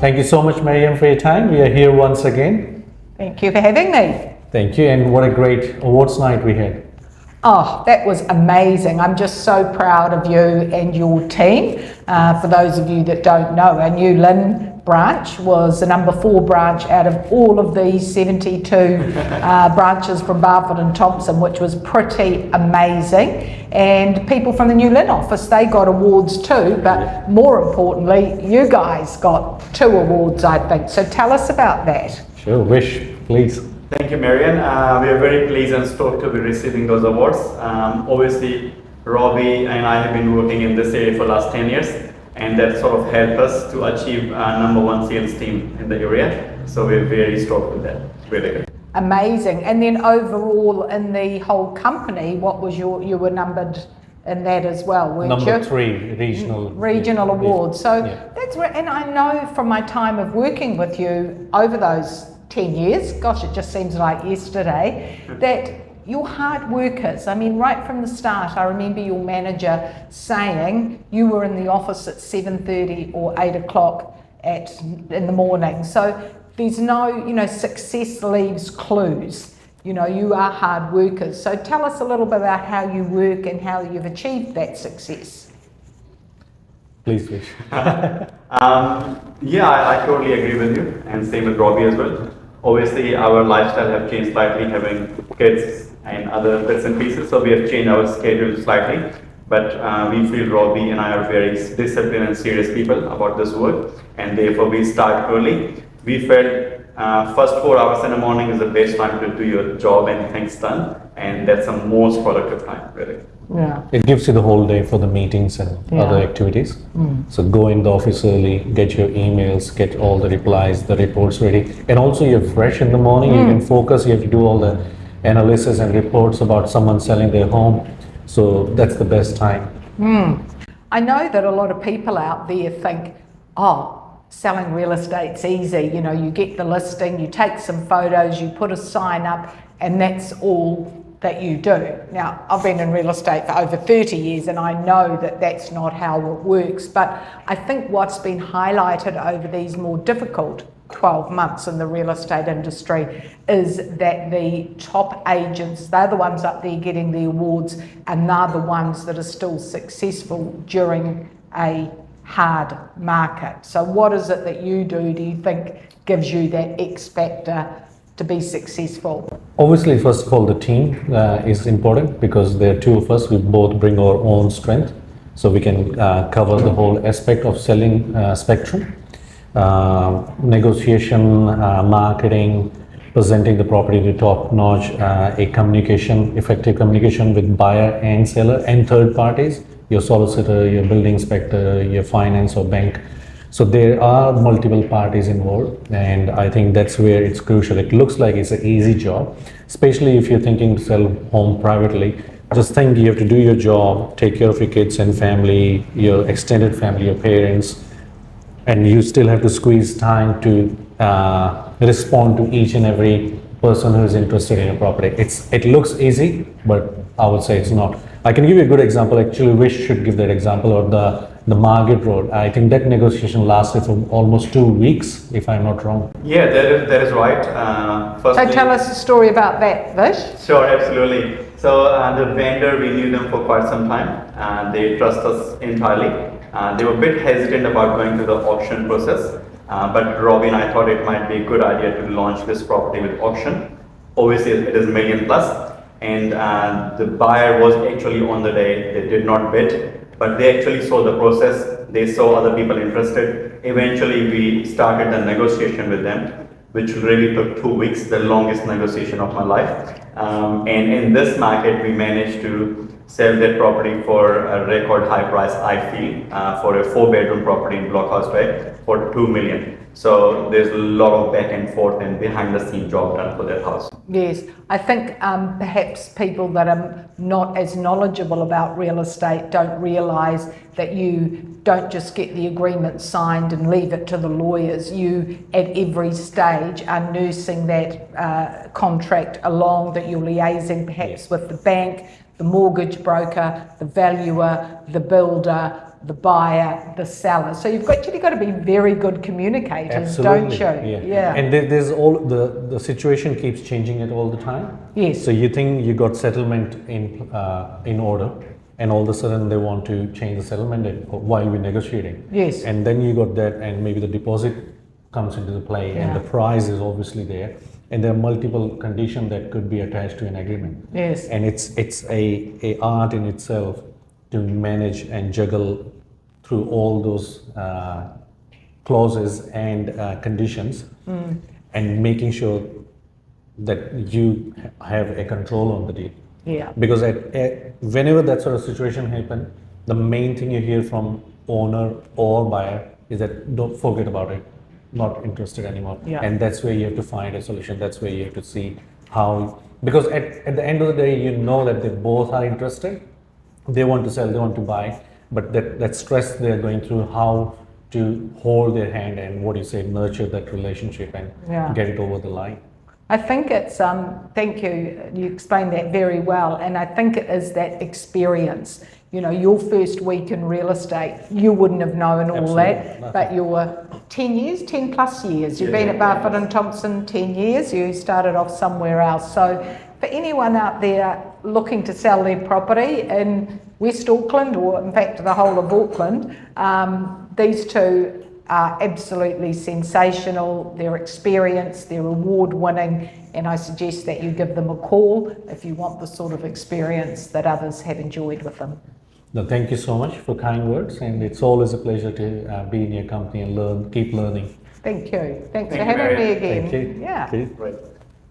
Thank you so much, Mariam, for your time. We are here once again. Thank you for having me. Thank you, and what a great awards night we had. Oh, that was amazing. I'm just so proud of you and your team. For those of you that don't know, our New Lynn branch was the number 4 branch out of all of these 72 branches from Barfoot and Thompson, which was pretty amazing. And people from the New Lynn office, they got awards too, but more importantly, you guys got 2 awards, I think. So tell us about that. Sure, Wish, please. Thank you, Marian. We are very pleased and stoked to be receiving those awards. Obviously, Robbie and I have been working in this area for the last 10 years, and that sort of helped us to achieve number 1 sales team in the area. So we're very stoked with that. Really good. Amazing. And then overall in the whole company, what was you were numbered in that as well, weren't you? Number 3 regional awards. So yeah. that's where, and I know from my time of working with you over those 10 years, gosh, it just seems like yesterday, that you're hard workers. I mean, right from the start, I remember your manager saying you were in the office at 7:30 or 8 o'clock in the morning. So there's no, success leaves clues. You are hard workers. So tell us a little bit about how you work and how you've achieved that success. Please, Wish. Yeah, I totally agree with you, and same with Robbie as well. Obviously, our lifestyle have changed slightly, having kids and other bits and pieces, so we have changed our schedule slightly. But we feel Robbie and I are very disciplined and serious people about this work, and therefore we start early. We felt first 4 hours in the morning is the best time to do your job and things done, and that's the most productive time, really. Yeah. It gives you the whole day for the meetings and other activities. So go in the office early, get your emails, get all the replies, the reports ready. And also you're fresh in the morning, you can focus, you have to do all the analysis and reports about someone selling their home. So that's the best time. I know that a lot of people out there think, selling real estate's easy. You get the listing, you take some photos, you put a sign up, and that's all that you do. Now, I've been in real estate for over 30 years and I know that that's not how it works, but I think what's been highlighted over these more difficult 12 months in the real estate industry is that the top agents, they're the ones up there getting the awards, and they're the ones that are still successful during a hard market. So what is it that you do you think gives you that X factor to be successful? Obviously, first of all, the team is important because there are 2 of us. We both bring our own strength, so we can cover the whole aspect of selling spectrum. Negotiation, marketing, presenting the property to top notch, effective communication with buyer and seller and third parties, your solicitor, your building inspector, your finance or bank. So there are multiple parties involved, and I think that's where it's crucial. It looks like it's an easy job, especially if you're thinking to sell home privately. Just think you have to do your job, take care of your kids and family, your extended family, your parents, and you still have to squeeze time to respond to each and every person who is interested in a property. It looks easy, but I would say it's not. I can give you a good example. Actually, Wish should give that example, or the Margate Road. I think that negotiation lasted for almost 2 weeks, if I'm not wrong. Yeah, that is right. So tell us a story about that, Vish. Sure, absolutely. So the vendor, we knew them for quite some time. They trust us entirely. They were a bit hesitant about going through the auction process, but Robbie and I thought it might be a good idea to launch this property with auction. Obviously, it is $1 million plus, and the buyer was actually on the day. They did not bid, but they actually saw the process. They saw other people interested. Eventually, we started the negotiation with them, which really took 2 weeks, the longest negotiation of my life. And in this market, we managed to sell that property for a record high price, I feel, for a 4-bedroom property in Blockhouse Way for $2 million. So there's a lot of back and forth and behind the scene job done for that house. Yes, I think perhaps people that are not as knowledgeable about real estate don't realise that you don't just get the agreement signed and leave it to the lawyers. You, at every stage, are nursing that contract along, that you're liaising perhaps with the bank, the mortgage broker, the valuer, the builder, the buyer, the seller. So you've actually got to be very good communicators, Absolutely. don't you? Yeah. And there's all the situation keeps changing it all the time. Yes. So you think you got settlement in order, and all of a sudden they want to change the settlement while we're negotiating. Yes. And then you got that, and maybe the deposit comes into the play, Yeah. and the price is obviously there, and there are multiple conditions that could be attached to an agreement. Yes. And it's a art in itself to manage and juggle through all those clauses and conditions, and making sure that you have a control on the deal. Yeah. Because whenever that sort of situation happens, the main thing you hear from owner or buyer is that don't forget about it, not interested anymore. Yeah. And that's where you have to find a solution. That's where you have to see how, because at the end of the day, you know that they both are interested. They want to sell, they want to buy, but that stress they're going through, how to hold their hand and what do you say, nurture that relationship and Yeah. get it over the line. I think it's, thank you, you explained that very well, and I think it is that experience. You know, your first week in real estate, you wouldn't have known all Absolutely that, nothing. but your 10 years, 10 plus years, you've been at Barfoot and Thompson 10 years, you started off somewhere else. So for anyone out there looking to sell their property in West Auckland, or in fact the whole of Auckland, these two are absolutely sensational. They're experienced, they're award winning, and I suggest that you give them a call if you want the sort of experience that others have enjoyed with them. No, thank you so much for kind words, and it's always a pleasure to be in your company and keep learning. Thank you. Thanks Thank for you, having me Marian. again. Thank you. Yeah. Okay. Right.